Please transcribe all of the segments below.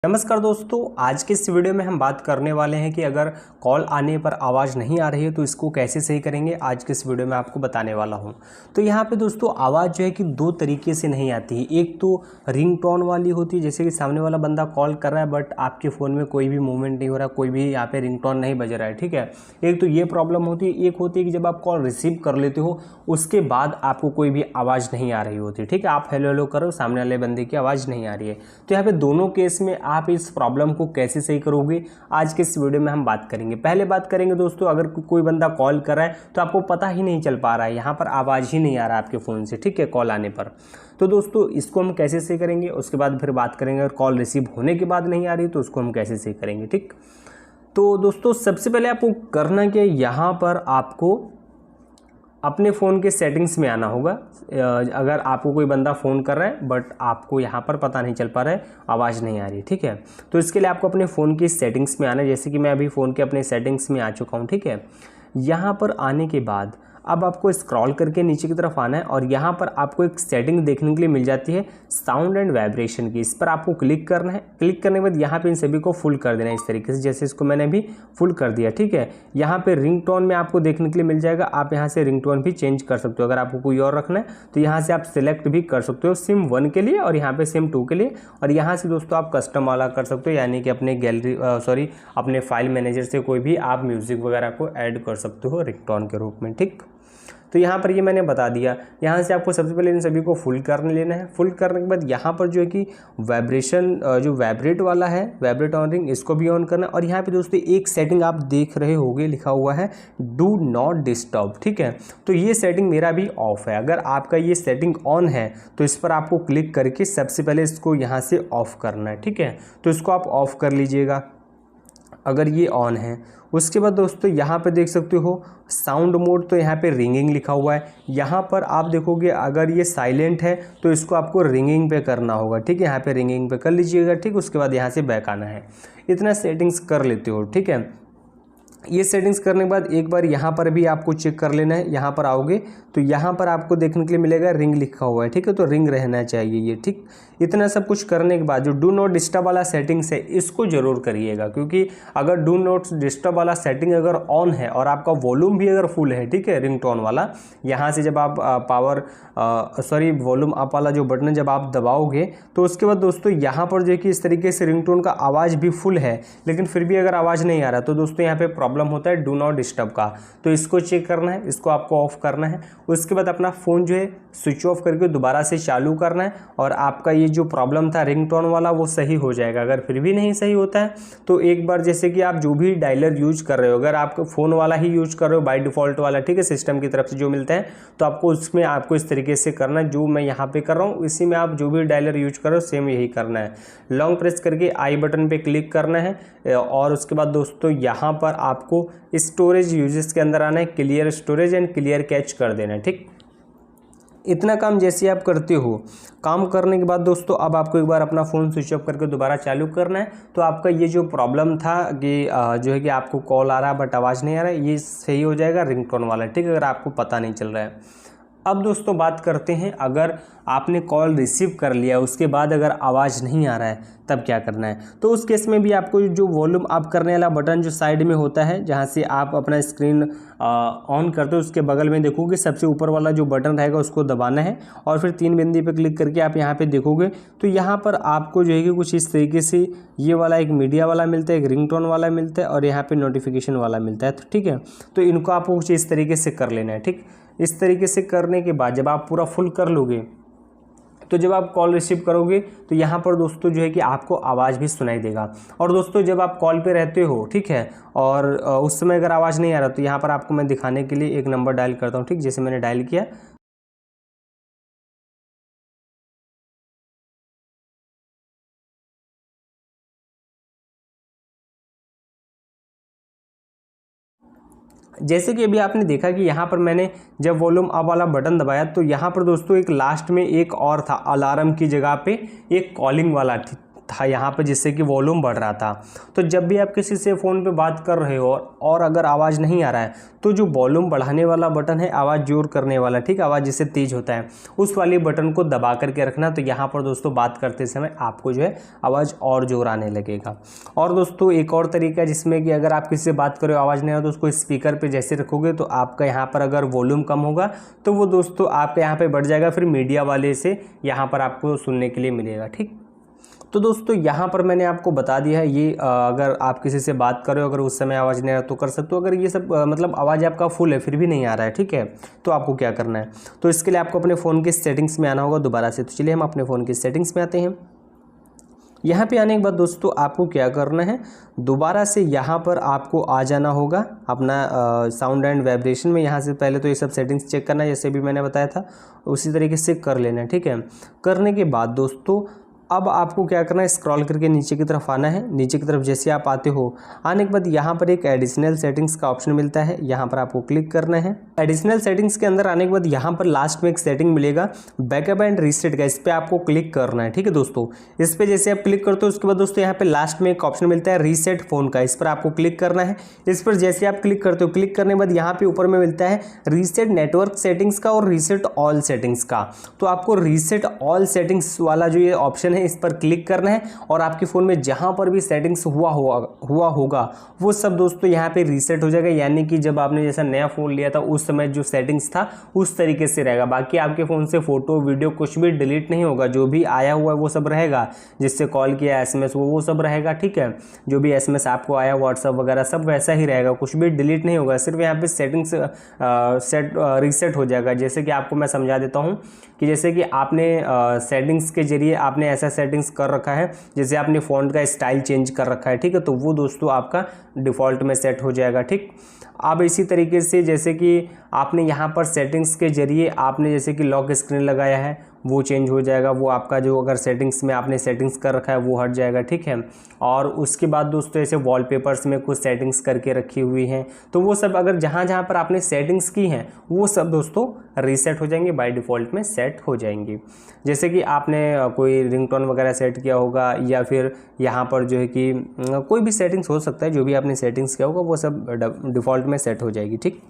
नमस्कार दोस्तों, आज के इस वीडियो में हम बात करने वाले हैं कि अगर कॉल आने पर आवाज़ नहीं आ रही है तो इसको कैसे सही करेंगे। आज के इस वीडियो में आपको बताने वाला हूं। तो यहाँ पे दोस्तों आवाज़ जो है कि दो तरीके से नहीं आती है। एक तो रिंगटोन वाली होती है, जैसे कि सामने वाला बंदा कॉल कर रहा है बट आपके फ़ोन में कोई भी मूवमेंट नहीं हो रहा, कोई भी यहाँ पे रिंगटोन नहीं बज रहा है, ठीक है। एक तो ये प्रॉब्लम होती है। एक होती है कि जब आप कॉल रिसीव कर लेते हो उसके बाद आपको कोई भी आवाज़ नहीं आ रही होती, ठीक है। आप हेलो हेलो करो, सामने वाले बंदे की आवाज़ नहीं आ रही है। तो यहाँ पे दोनों केस में आप इस प्रॉब्लम को कैसे सही करोगे, आज के इस वीडियो में हम बात करेंगे। पहले बात करेंगे दोस्तों, अगर कोई बंदा कॉल कर रहा है तो आपको पता ही नहीं चल पा रहा है, यहाँ पर आवाज़ ही नहीं आ रहा है आपके फ़ोन से, ठीक है, कॉल आने पर। तो दोस्तों इसको हम कैसे सही करेंगे, उसके बाद फिर बात करेंगे अगर कॉल रिसीव होने के बाद नहीं आ रही तो उसको हम कैसे सही करेंगे, ठीक। तो दोस्तों सबसे पहले आपको करना क्या है, यहाँ पर आपको अपने फ़ोन के सेटिंग्स में आना होगा। अगर आपको कोई बंदा फ़ोन कर रहा है बट आपको यहाँ पर पता नहीं चल पा रहा है, आवाज़ नहीं आ रही, ठीक है। तो इसके लिए आपको अपने फ़ोन की सेटिंग्स में आना है। जैसे कि मैं अभी फ़ोन के अपने सेटिंग्स में आ चुका हूँ, ठीक है। यहाँ पर आने के बाद अब आपको स्क्रॉल करके नीचे की तरफ आना है और यहाँ पर आपको एक सेटिंग देखने के लिए मिल जाती है साउंड एंड वाइब्रेशन की। इस पर आपको क्लिक करना है। क्लिक करने के बाद यहाँ पे इन सभी को फुल कर देना है इस तरीके से, जैसे इसको मैंने अभी फुल कर दिया, ठीक है। यहाँ पे रिंगटोन में आपको देखने के लिए मिल जाएगा, आप यहाँ से रिंगटोन भी चेंज कर सकते हो। अगर आपको कोई और रखना है तो यहाँ से आप सिलेक्ट भी कर सकते हो, सिम 1 के लिए और यहाँ पे सिम 2 के लिए। और यहाँ से दोस्तों आप कस्टम वाला कर सकते हो, यानी कि अपने गैलरी अपने फाइल मैनेजर से कोई भी आप म्यूज़िक वगैरह को ऐड कर सकते हो रिंगटोन के रूप में, ठीक। तो यहाँ पर ये मैंने बता दिया। यहाँ से आपको सबसे पहले इन सभी को फुल करने लेना है। फुल करने के बाद यहाँ पर जो है कि वाइब्रेशन जो वाइब्रेट वाला है, वाइब्रेट ऑन रिंग, इसको भी ऑन करना है। और यहाँ पे दोस्तों एक सेटिंग आप देख रहे होंगे, लिखा हुआ है डू नॉट डिस्टर्ब, ठीक है। तो ये सेटिंग मेरा भी ऑफ है। अगर आपका ये सेटिंग ऑन है तो इस पर आपको क्लिक करके सबसे पहले इसको यहाँ से ऑफ करना है, ठीक है। तो इसको आप ऑफ कर लीजिएगा अगर ये ऑन है। उसके बाद दोस्तों यहाँ पे देख सकते हो साउंड मोड, तो यहाँ पे रिंगिंग लिखा हुआ है। यहाँ पर आप देखोगे अगर ये साइलेंट है तो इसको आपको रिंगिंग पे करना होगा, ठीक है। यहाँ पे रिंगिंग पे कर लीजिएगा, ठीक। उसके बाद यहाँ से बैक आना है। इतना सेटिंग्स कर लेते हो, ठीक है। ये सेटिंग्स करने के बाद एक बार यहाँ पर भी आपको चेक कर लेना है। यहाँ पर आओगे तो यहाँ पर आपको देखने के लिए मिलेगा रिंग लिखा हुआ है, ठीक है। तो रिंग रहना चाहिए ये, ठीक। इतना सब कुछ करने के बाद जो डू नॉट डिस्टर्ब वाला सेटिंग्स है इसको जरूर करिएगा, क्योंकि अगर डू नॉट डिस्टर्ब वाला सेटिंग अगर ऑन है और आपका वॉल्यूम भी अगर फुल है, ठीक है, रिंगटोन वाला, यहाँ से जब आप वॉल्यूम अप वाला जो बटन जब आप दबाओगे तो उसके बाद दोस्तों यहाँ पर जो है कि इस तरीके से रिंगटोन का आवाज़ भी फुल है लेकिन फिर भी अगर आवाज़ नहीं आ रहा तो दोस्तों यहाँ पे प्रॉब्लम होता है डू नॉट डिस्टर्ब का। तो इसको चेक करना है, इसको आपको ऑफ करना है। उसके बाद अपना फ़ोन जो है स्विच ऑफ करके दोबारा से चालू करना है और आपका ये जो प्रॉब्लम था रिंगटोन वाला वो सही हो जाएगा। अगर फिर भी नहीं सही होता है तो एक बार जैसे कि आप जो भी डायलर यूज कर रहे हो, अगर आप फ़ोन वाला ही यूज कर रहे हो बाय डिफ़ॉल्ट वाला, ठीक है, सिस्टम की तरफ से जो मिलता है, तो आपको उसमें आपको इस तरीके से करना है जो मैं यहाँ पे कर रहा हूँ। इसी में आप जो भी डायलर यूज कर रहे हो सेम यही करना है। लॉन्ग प्रेस करके आई बटन पे क्लिक करना है और उसके बाद दोस्तों यहाँ पर आपको स्टोरेज यूजेस के अंदर आना है, clear storage and clear catch कर देना है, ठीक। इतना काम जैसे आप करते हो, काम करने के बाद दोस्तों अब आपको एक बार अपना फ़ोन स्विच ऑफ करके दोबारा चालू करना है। तो आपका ये जो प्रॉब्लम था कि जो है कि आपको कॉल आ रहा है बट आवाज़ नहीं आ रहा है, ये सही हो जाएगा रिंगटोन वाला, ठीक है, अगर आपको पता नहीं चल रहा है। अब दोस्तों बात करते हैं, अगर आपने कॉल रिसीव कर लिया उसके बाद अगर आवाज़ नहीं आ रहा है तब क्या करना है। तो उस केस में भी आपको जो वॉल्यूम अप करने वाला बटन जो साइड में होता है, जहां से आप अपना स्क्रीन ऑन करते हो, उसके बगल में देखोगे सबसे ऊपर वाला जो बटन रहेगा उसको दबाना है और फिर 3 बिंदी पे क्लिक करके आप यहाँ पे देखोगे तो यहाँ पर आपको जो है कि कुछ इस तरीके से ये वाला एक मीडिया वाला मिलता है, एक रिंगटोन वाला मिलता है और यहाँ पर नोटिफिकेशन वाला मिलता है, तो ठीक है। तो इनको आपको कुछ इस तरीके से कर लेना है, ठीक। इस तरीके से करने के बाद जब आप पूरा फुल कर लोगे तो जब आप कॉल रिसीव करोगे तो यहाँ पर दोस्तों जो है कि आपको आवाज़ भी सुनाई देगा। और दोस्तों जब आप कॉल पे रहते हो, ठीक है, और उस समय अगर आवाज़ नहीं आ रहा तो यहाँ पर आपको मैं दिखाने के लिए एक नंबर डायल करता हूँ, ठीक। जैसे मैंने डायल किया, जैसे कि अभी आपने देखा कि यहाँ पर मैंने जब वॉल्यूम अप वाला बटन दबाया तो यहाँ पर दोस्तों एक लास्ट में एक और था, अलार्म की जगह पे एक कॉलिंग वाला था यहाँ पे, जिससे कि वॉल्यूम बढ़ रहा था। तो जब भी आप किसी से फ़ोन पे बात कर रहे हो और अगर आवाज़ नहीं आ रहा है तो जो वॉल्यूम बढ़ाने वाला बटन है, आवाज़ जोर करने वाला, ठीक, आवाज़ जिससे तेज़ होता है, उस वाले बटन को दबा करके रखना। तो यहाँ पर दोस्तों बात करते समय आपको जो है आवाज़ और जोर आने लगेगा। और दोस्तों एक और तरीका है जिसमें कि अगर आप किसी से बात करो आवाज़ नहीं आ रहा तो उसको स्पीकर पे जैसे रखोगे तो आपका यहाँ पर अगर वॉल्यूम कम होगा तो वो दोस्तों आपका यहाँ पे बढ़ जाएगा, फिर मीडिया वाले से यहाँ पर आपको सुनने के लिए मिलेगा। ठीक, तो दोस्तों यहाँ पर मैंने आपको बता दिया है ये अगर आप किसी से बात करो अगर उस समय आवाज़ नहीं आ रहा तो कर सकते हो। अगर ये सब मतलब आवाज़ आपका फुल है फिर भी नहीं आ रहा है, ठीक है, तो आपको क्या करना है, तो इसके लिए आपको अपने फ़ोन की सेटिंग्स में आना होगा दोबारा से। तो चलिए हम अपने फ़ोन की सेटिंग्स में आते हैं। यहाँ पे आने के बाद दोस्तों आपको क्या करना है, दोबारा से यहाँ पर आपको आ जाना होगा अपना साउंड एंड वाइब्रेशन में। यहाँ से पहले तो ये सब सेटिंग्स चेक करना है जैसे भी मैंने बताया था, उसी तरीके से कर लेना है। ठीक है, करने के बाद दोस्तों अब आपको क्या करना है, स्क्रॉल करके नीचे की तरफ आना है। नीचे की तरफ जैसे आप आते हो, आने के बाद यहाँ पर एक एडिशनल सेटिंग्स का ऑप्शन मिलता है, यहाँ पर आपको क्लिक करना है। एडिशनल सेटिंग्स के अंदर आने के बाद यहाँ पर लास्ट में एक सेटिंग मिलेगा बैकअप एंड रीसेट का, इस पर आपको क्लिक करना है। ठीक है दोस्तों, इस पर जैसे आप क्लिक करते हो उसके बाद दोस्तों यहाँ पे लास्ट में एक ऑप्शन मिलता है रीसेट फ़ोन का, इस पर आपको क्लिक करना है। इस पर जैसे आप क्लिक करते हो, क्लिक करने के बाद यहाँ पे ऊपर में मिलता है रीसेट नेटवर्क सेटिंग्स का और रीसेट ऑल सेटिंग्स का। तो आपको रीसेट ऑल सेटिंग्स वाला जो ये ऑप्शन है इस पर क्लिक करना है और आपके फ़ोन में जहाँ पर भी सेटिंग्स हुआ होगा वो सब दोस्तों यहाँ पे रीसेट हो जाएगा। यानी कि जब आपने जैसा नया फ़ोन लिया था उस समय जो सेटिंग्स था उस तरीके से रहेगा। बाकी आपके फ़ोन से फ़ोटो वीडियो कुछ भी डिलीट नहीं होगा, जो भी आया हुआ है वो सब रहेगा, जिससे कॉल किया SMS वो सब रहेगा। ठीक है, जो भी SMS आपको आया व्हाट्सअप वगैरह सब वैसा ही रहेगा, कुछ भी डिलीट नहीं होगा। सिर्फ यहाँ पे सेटिंग्स रीसेट हो जाएगा। जैसे कि आपको मैं समझा देता हूँ कि जैसे कि आपने सेटिंग्स के जरिए आपने ऐसा सेटिंग्स कर रखा है, जैसे आपने फ़ॉन्ट का स्टाइल चेंज कर रखा है, ठीक है, तो वो दोस्तों आपका डिफ़ॉल्ट में सेट हो जाएगा। ठीक, अब इसी तरीके से जैसे कि आपने यहाँ पर सेटिंग्स के जरिए आपने जैसे कि लॉक स्क्रीन लगाया है वो चेंज हो जाएगा, वो आपका जो अगर सेटिंग्स में आपने सेटिंग्स कर रखा है वो हट जाएगा। ठीक है, और उसके बाद दोस्तों ऐसे वॉलपेपर्स में कुछ सेटिंग्स करके रखी हुई हैं तो वो सब अगर जहाँ जहाँ पर आपने सेटिंग्स की हैं वो सब दोस्तों रीसेट हो जाएंगे, बाय डिफ़ॉल्ट में सेट हो जाएंगी। जैसे कि आपने कोई रिंगटोन वगैरह सेट किया होगा या फिर यहाँ पर जो है कि कोई भी सेटिंग्स हो सकता है, जो भी आपने सेटिंग्स किया होगा वो सब डिफ़ॉल्ट में सेट हो जाएगी। ठीक,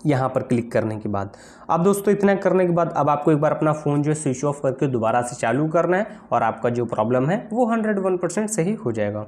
यहाँ पर क्लिक करने के बाद अब दोस्तों इतना करने के बाद अब आपको एक बार अपना फ़ोन जो है स्विच ऑफ करके दोबारा से चालू करना है और आपका जो प्रॉब्लम है वो 101% सही हो जाएगा।